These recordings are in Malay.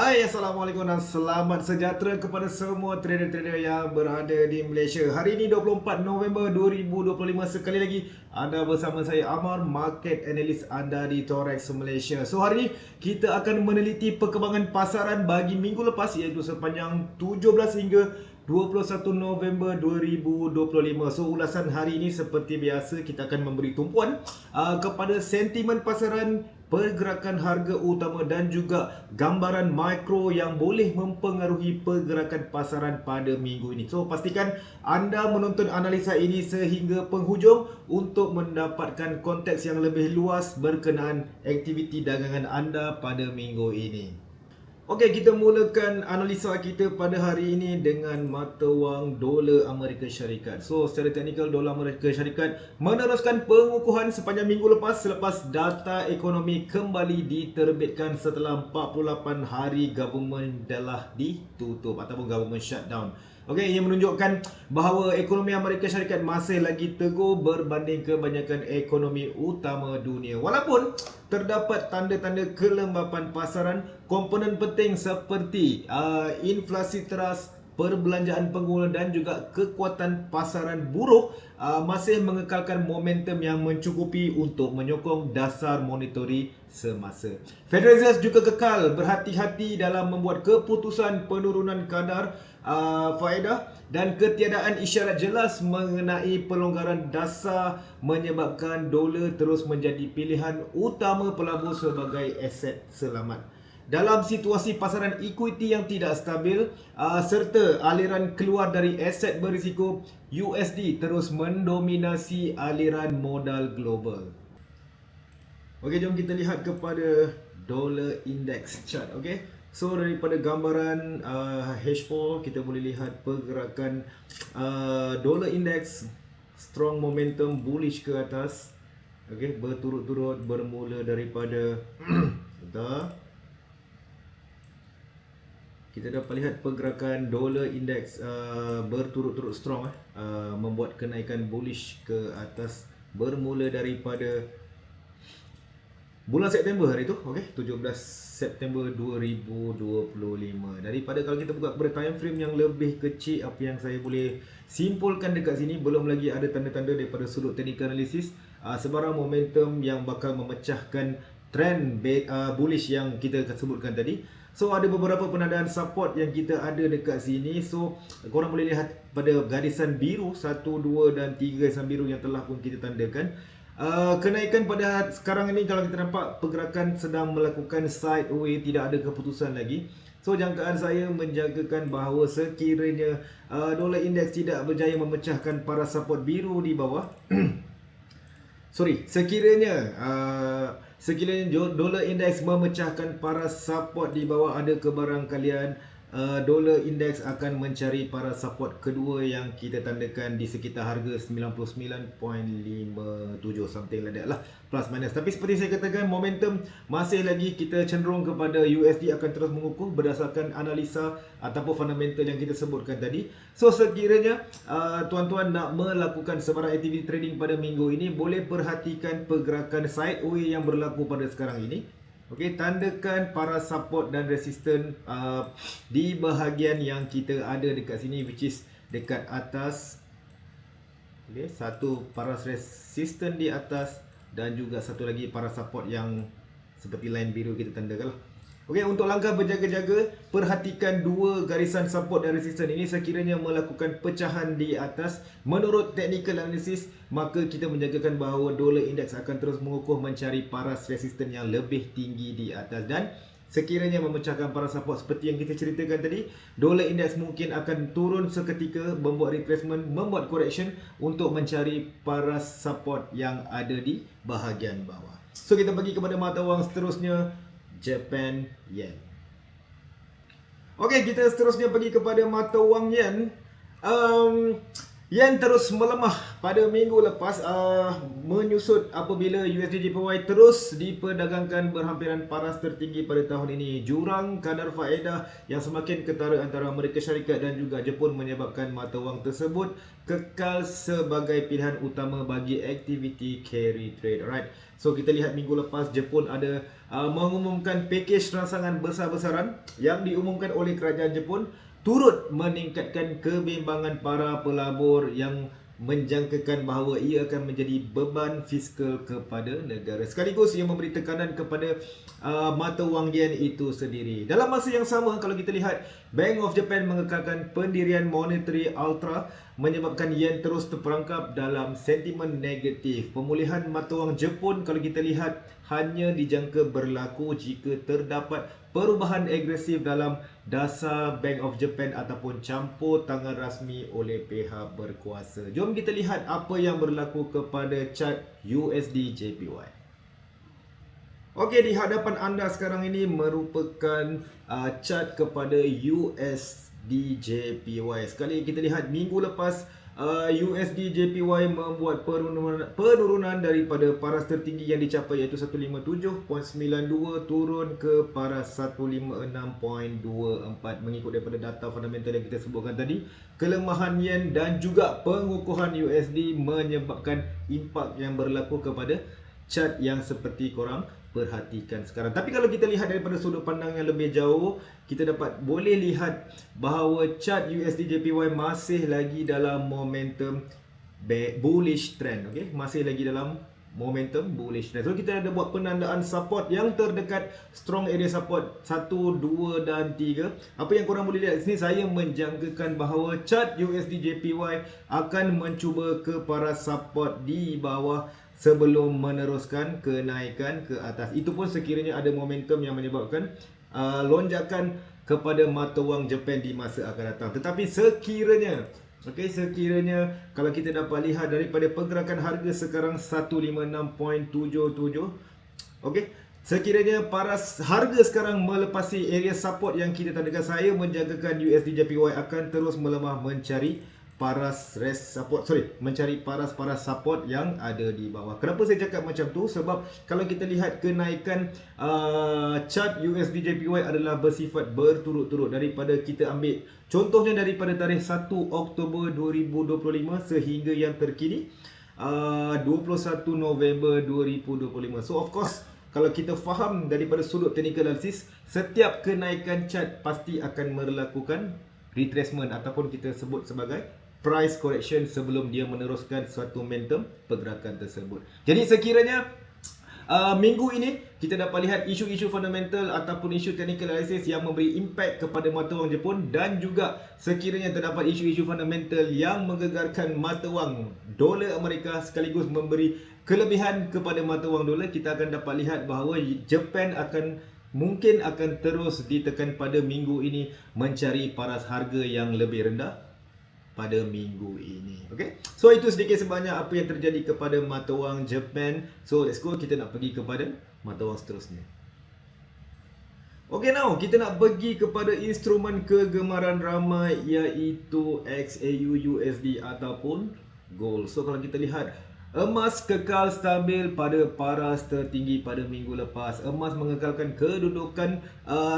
Hai, Assalamualaikum dan selamat sejahtera kepada semua trader-trader yang berada di Malaysia. Hari ini 24 November 2025, sekali lagi anda bersama saya Amar, Market Analyst anda di Torex Malaysia. So hari ini kita akan meneliti perkembangan pasaran bagi minggu lepas, iaitu sepanjang 17 hingga 21 November 2025. So ulasan hari ini seperti biasa kita akan memberi tumpuan kepada sentimen pasaran, pergerakan harga utama dan juga gambaran makro yang boleh mempengaruhi pergerakan pasaran pada minggu ini. So pastikan anda menonton analisa ini sehingga penghujung untuk mendapatkan konteks yang lebih luas berkenaan aktiviti dagangan anda pada minggu ini. Okey, kita mulakan analisa kita pada hari ini dengan mata wang dolar Amerika Syarikat. So, secara teknikal, dolar Amerika Syarikat meneruskan pengukuhan sepanjang minggu lepas selepas data ekonomi kembali diterbitkan setelah 48 hari government telah ditutup ataupun government shutdown. Okey, ia menunjukkan bahawa ekonomi Amerika Syarikat masih lagi teguh berbanding kebanyakan ekonomi utama dunia. Walaupun terdapat tanda-tanda kelembapan pasaran, komponen penting seperti inflasi teras, perbelanjaan pengguna dan juga kekuatan pasaran buruh masih mengekalkan momentum yang mencukupi untuk menyokong dasar monetary semasa. Federal Reserve juga kekal berhati-hati dalam membuat keputusan penurunan kadar faedah dan ketiadaan isyarat jelas mengenai pelonggaran dasar menyebabkan dolar terus menjadi pilihan utama pelabur sebagai aset selamat. Dalam situasi pasaran equity yang tidak stabil serta aliran keluar dari aset berisiko, USD terus mendominasi aliran modal global. Okey, jom kita lihat kepada dollar index chart. Okey. So daripada gambaran H4 kita boleh lihat pergerakan dollar index strong momentum bullish ke atas. Okey, berturut-turut bermula daripada kita dapat lihat pergerakan dollar index berturut-turut strong membuat kenaikan bullish ke atas bermula daripada bulan September hari tu, okey, 17 September 2025. Daripada kalau kita buka kepada time frame yang lebih kecil, apa yang saya boleh simpulkan dekat sini, belum lagi ada tanda-tanda daripada sudut technical analysis sebarang momentum yang bakal memecahkan trend bullish yang kita sebutkan tadi. So ada beberapa penadaan support yang kita ada dekat sini. So korang boleh lihat pada garisan biru 1, 2 dan 3 garisan biru yang telah pun kita tandakan. Kenaikan pada sekarang ini kalau kita nampak pergerakan sedang melakukan sideway, tidak ada keputusan lagi. So jangkaan saya menjagakan bahawa sekiranya dolar index tidak berjaya memecahkan para support biru di bawah sekiranya dolar index memecahkan para support di bawah, ada kebarangkalian dolar index akan mencari para support kedua yang kita tandakan di sekitar harga 99.57 something like that lah, plus minus. Tapi seperti saya katakan, momentum masih lagi kita cenderung kepada USD akan terus mengukuh berdasarkan analisa ataupun fundamental yang kita sebutkan tadi. So sekiranya tuan-tuan nak melakukan sebarang aktiviti trading pada minggu ini, boleh perhatikan pergerakan sideway yang berlaku pada sekarang ini. Okey, tandakan para support dan resisten di bahagian yang kita ada dekat sini, which is dekat atas. Okey, satu para resisten di atas dan juga satu lagi para support yang seperti line biru kita tandakan lah. Okey, untuk langkah berjaga-jaga, perhatikan dua garisan support dan resisten ini. Sekiranya melakukan pecahan di atas menurut technical analysis, maka kita menjagakan bahawa dolar index akan terus mengukuh mencari paras resisten yang lebih tinggi di atas. Dan sekiranya memecahkan para support seperti yang kita ceritakan tadi, dolar index mungkin akan turun seketika, membuat retracement, membuat correction untuk mencari paras support yang ada di bahagian bawah. So kita pergi kepada mata wang seterusnya, Japan Yen. Okey, kita seterusnya pergi kepada mata wang Yen. Yen terus melemah pada minggu lepas menyusut apabila USD JPY terus diperdagangkan berhampiran paras tertinggi pada tahun ini. Jurang kadar faedah yang semakin ketara antara Amerika Syarikat dan juga Jepun menyebabkan mata wang tersebut kekal sebagai pilihan utama bagi aktiviti carry trade. Alright. So kita lihat minggu lepas Jepun ada mengumumkan pakej rangsangan besar-besaran yang diumumkan oleh kerajaan Jepun turut meningkatkan kebimbangan para pelabur yang menjangkakan bahawa ia akan menjadi beban fiskal kepada negara. Sekaligus ia memberi tekanan kepada mata wang yen itu sendiri. Dalam masa yang sama, kalau kita lihat, Bank of Japan mengekalkan pendirian monetary ultra menyebabkan yen terus terperangkap dalam sentimen negatif. Pemulihan mata wang Jepun kalau kita lihat hanya dijangka berlaku jika terdapat perubahan agresif dalam dasar Bank of Japan ataupun campur tangan rasmi oleh pihak berkuasa. Jom kita lihat apa yang berlaku kepada chart USD JPY. Okey, di hadapan anda sekarang ini merupakan chart kepada USD JPY. Sekali kita lihat minggu lepas USD JPY membuat penurunan daripada paras tertinggi yang dicapai iaitu 157.92 turun ke paras 156.24 mengikut daripada data fundamental yang kita sebutkan tadi. Kelemahan yen dan juga pengukuhan USD menyebabkan impak yang berlaku kepada chart yang seperti korang perhatikan sekarang. Tapi kalau kita lihat daripada sudut pandang yang lebih jauh, kita boleh lihat bahawa chart USD JPY masih lagi dalam momentum bullish trend. Okay? Masih lagi dalam momentum bullish trend. So kita ada buat penandaan support yang terdekat strong area support 1, 2 dan 3. Apa yang korang boleh lihat sini, saya menjangkakan bahawa chart USD JPY akan mencuba ke paras support di bawah sebelum meneruskan kenaikan ke atas. Itu pun sekiranya ada momentum yang menyebabkan lonjakan kepada mata wang Jepun di masa akan datang. Tetapi sekiranya kalau kita dapat lihat daripada pergerakan harga sekarang 156.77, okey, sekiranya paras harga sekarang melepasi area support yang kita tandakan, saya menjangkakan USD JPY akan terus melemah mencari paras paras support yang ada di bawah. Kenapa saya cakap macam tu? Sebab kalau kita lihat kenaikan chart USD JPY adalah bersifat berturut-turut. Daripada kita ambil contohnya daripada tarikh 1 Oktober 2025 sehingga yang terkini 21 November 2025. So of course, kalau kita faham daripada sudut technical analysis, setiap kenaikan chart pasti akan melakukan retracement ataupun kita sebut sebagai price correction sebelum dia meneruskan suatu momentum pergerakan tersebut. Jadi sekiranya minggu ini kita dapat lihat isu-isu fundamental ataupun isu technical analysis yang memberi impact kepada mata wang Jepun, dan juga sekiranya terdapat isu-isu fundamental yang menggegarkan mata wang dolar Amerika sekaligus memberi kelebihan kepada mata wang dolar, kita akan dapat lihat bahawa Jepun mungkin akan terus ditekan pada minggu ini mencari paras harga yang lebih rendah pada minggu ini. Okay, so itu sedikit sebanyak apa yang terjadi kepada mata wang Jepun. So let's go, kita nak pergi kepada mata wang seterusnya. Okay, now kita nak pergi kepada instrumen kegemaran ramai iaitu XAU USD ataupun gold. So kalau kita lihat, emas kekal stabil pada paras tertinggi pada minggu lepas. Emas mengekalkan kedudukan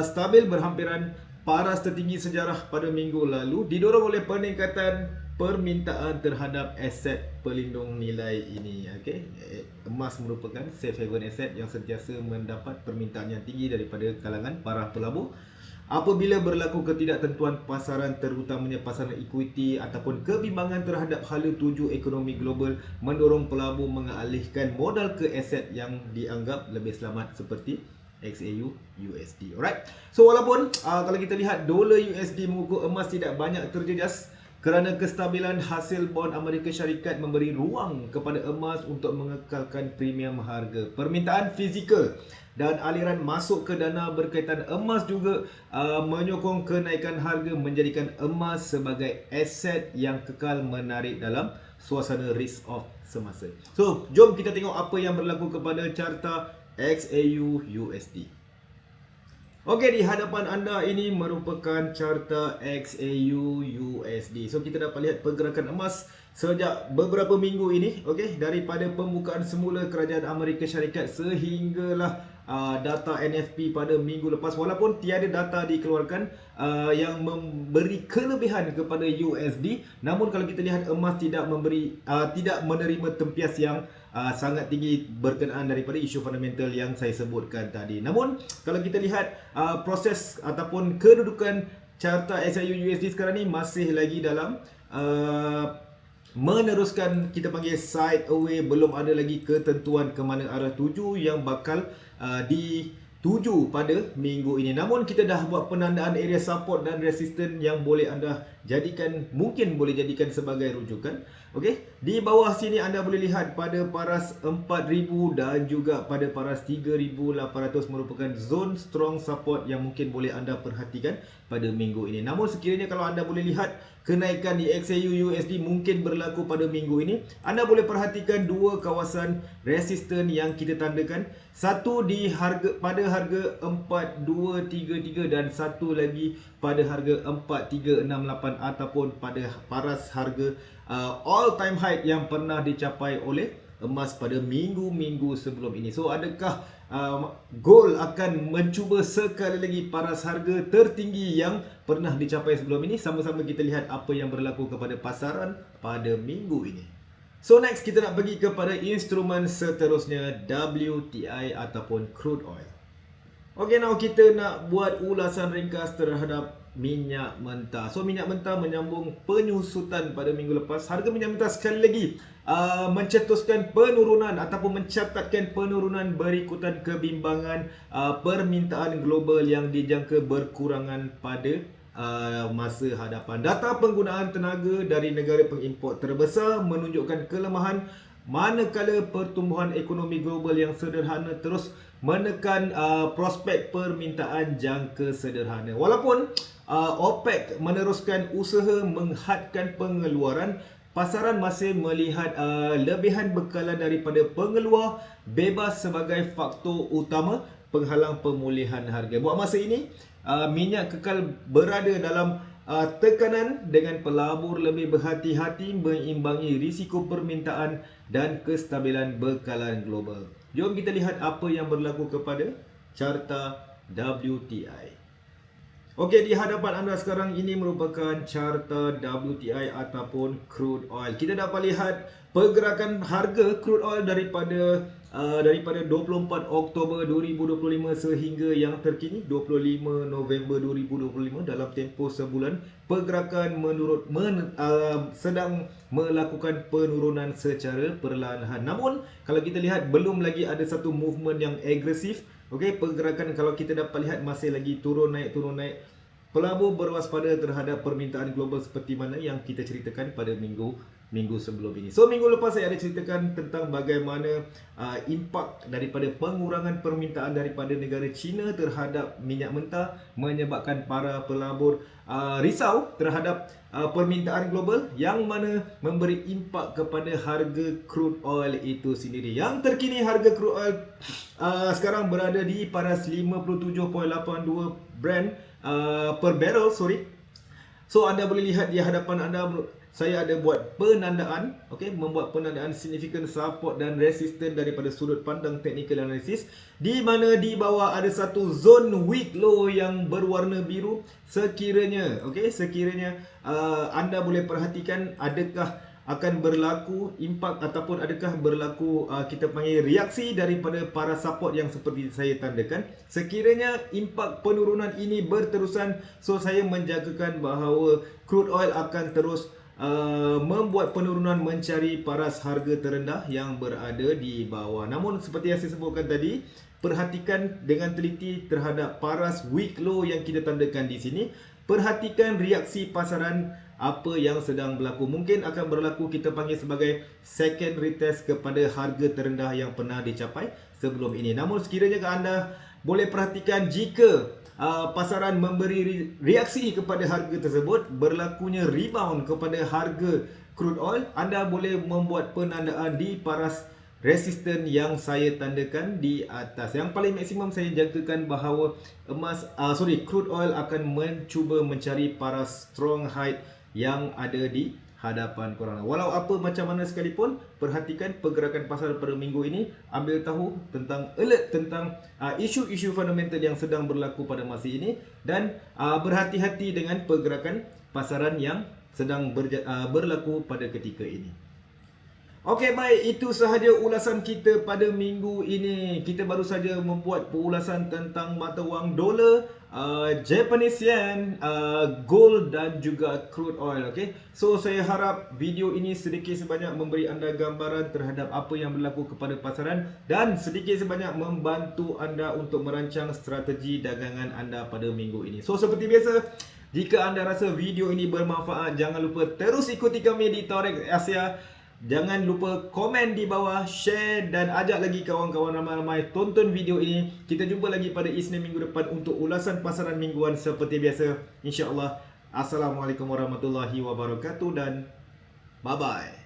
stabil berhampiran paras tertinggi sejarah pada minggu lalu, didorong oleh peningkatan permintaan terhadap aset pelindung nilai ini. Okay? Emas merupakan safe haven asset yang sentiasa mendapat permintaan yang tinggi daripada kalangan para pelabur. Apabila berlaku ketidaktentuan pasaran, terutamanya pasaran equity ataupun kebimbangan terhadap hala tuju ekonomi global, mendorong pelabur mengalihkan modal ke aset yang dianggap lebih selamat seperti XAU USD. Alright. So walaupun kalau kita lihat dolar USD mengukuh emas tidak banyak terjejas kerana kestabilan hasil bond Amerika Syarikat memberi ruang kepada emas untuk mengekalkan premium harga. Permintaan fizikal dan aliran masuk ke dana berkaitan emas juga menyokong kenaikan harga, menjadikan emas sebagai aset yang kekal menarik dalam suasana risk off semasa. So jom kita tengok apa yang berlaku kepada carta XAU USD. Okey, di hadapan anda ini merupakan carta XAU USD. So kita dapat lihat pergerakan emas sejak beberapa minggu ini, okey, daripada pembukaan semula kerajaan Amerika Syarikat sehinggalah data NFP pada minggu lepas, walaupun tiada data dikeluarkan yang memberi kelebihan kepada USD, namun kalau kita lihat emas tidak menerima tempias yang sangat tinggi berkenaan daripada isu fundamental yang saya sebutkan tadi. Namun kalau kita lihat proses ataupun kedudukan carta XAU USD sekarang ni masih lagi dalam meneruskan, kita panggil sideways, belum ada lagi ketentuan ke mana arah tuju yang bakal dituju pada minggu ini. Namun kita dah buat penandaan area support dan resistance yang boleh anda jadikan, mungkin boleh jadikan sebagai rujukan. Okey, di bawah sini anda boleh lihat pada paras 4000 dan juga pada paras 3800 merupakan zone strong support yang mungkin boleh anda perhatikan pada minggu ini. Namun sekiranya kalau anda boleh lihat kenaikan di XAU USD mungkin berlaku pada minggu ini, anda boleh perhatikan dua kawasan resisten yang kita tandakan. Satu pada harga 4233 dan satu lagi pada harga 4368 ataupun pada paras harga all time high yang pernah dicapai oleh emas pada minggu-minggu sebelum ini. So adakah gold akan mencuba sekali lagi paras harga tertinggi yang pernah dicapai sebelum ini? Sama-sama kita lihat apa yang berlaku kepada pasaran pada minggu ini. So next kita nak pergi kepada instrumen seterusnya, WTI ataupun crude oil. Okay, now kita nak buat ulasan ringkas terhadap minyak mentah. So minyak mentah menyambung penyusutan pada minggu lepas. Harga minyak mentah sekali lagi mencetuskan penurunan ataupun mencatatkan penurunan berikutan kebimbangan permintaan global yang dijangka berkurangan pada masa hadapan. Data penggunaan tenaga dari negara pengimport terbesar menunjukkan kelemahan, manakala pertumbuhan ekonomi global yang sederhana terus menekan prospek permintaan jangka sederhana. Walaupun OPEC meneruskan usaha menghadkan pengeluaran, pasaran masih melihat lebihan bekalan daripada pengeluar bebas sebagai faktor utama penghalang pemulihan harga. Buat masa ini, minyak kekal berada dalam tekanan dengan pelabur lebih berhati-hati mengimbangi risiko permintaan dan kestabilan bekalan global. Jom kita lihat apa yang berlaku kepada carta WTI. Okey, di hadapan anda sekarang ini merupakan carta WTI ataupun crude oil. Kita dapat lihat pergerakan harga crude oil daripada 24 Oktober 2025 sehingga yang terkini 25 November 2025, dalam tempoh sebulan pergerakan sedang melakukan penurunan secara perlahan. Namun kalau kita lihat belum lagi ada satu movement yang agresif. Okey, pergerakan kalau kita dapat lihat masih lagi turun naik. Pelabur berwaspada terhadap permintaan global seperti mana yang kita ceritakan pada minggu sebelum ini. So minggu lepas saya ada ceritakan tentang bagaimana impak daripada pengurangan permintaan daripada negara China terhadap minyak mentah menyebabkan para pelabur risau terhadap permintaan global, yang mana memberi impak kepada harga crude oil itu sendiri. Yang terkini harga crude oil sekarang berada di paras 57.82 Brent per barrel, So anda boleh lihat di hadapan anda, saya ada buat penandaan, membuat penandaan significant support dan resistance daripada sudut pandang technical analysis, di mana di bawah ada satu zone weak low yang berwarna biru. Sekiranya anda boleh perhatikan adakah akan berlaku impak ataupun adakah berlaku kita panggil reaksi daripada para support yang seperti saya tandakan. Sekiranya impak penurunan ini berterusan, so saya menjagakan bahawa crude oil akan terus membuat penurunan mencari paras harga terendah yang berada di bawah. Namun seperti yang saya sebutkan tadi, perhatikan dengan teliti terhadap paras weak low yang kita tandakan di sini. Perhatikan reaksi pasaran apa yang sedang berlaku. Mungkin akan berlaku kita panggil sebagai second retest kepada harga terendah yang pernah dicapai sebelum ini. Namun sekiranya anda boleh perhatikan, jika pasaran memberi reaksi kepada harga tersebut, berlakunya rebound kepada harga crude oil, anda boleh membuat penandaan di paras resisten yang saya tandakan di atas. Yang paling maksimum saya jangkakan bahawa crude oil akan mencuba mencari para strong height yang ada di hadapan korang. Walau apa macam mana sekalipun, perhatikan pergerakan pasar pada minggu ini, ambil tahu tentang alert tentang isu-isu fundamental yang sedang berlaku pada masa ini, dan berhati-hati dengan pergerakan pasaran yang sedang berlaku pada ketika ini. Okey, baik, itu sahaja ulasan kita pada minggu ini. Kita baru saja membuat ulasan tentang mata wang dolar, Japanese yen, gold dan juga crude oil. Okay, so saya harap video ini sedikit sebanyak memberi anda gambaran terhadap apa yang berlaku kepada pasaran dan sedikit sebanyak membantu anda untuk merancang strategi dagangan anda pada minggu ini. So seperti biasa, jika anda rasa video ini bermanfaat, jangan lupa terus ikuti kami di Torex Asia. Jangan lupa komen di bawah, share dan ajak lagi kawan-kawan ramai-ramai tonton video ini. Kita jumpa lagi pada Isnin minggu depan untuk ulasan pasaran mingguan seperti biasa. InsyaAllah. Assalamualaikum warahmatullahi wabarakatuh dan bye-bye.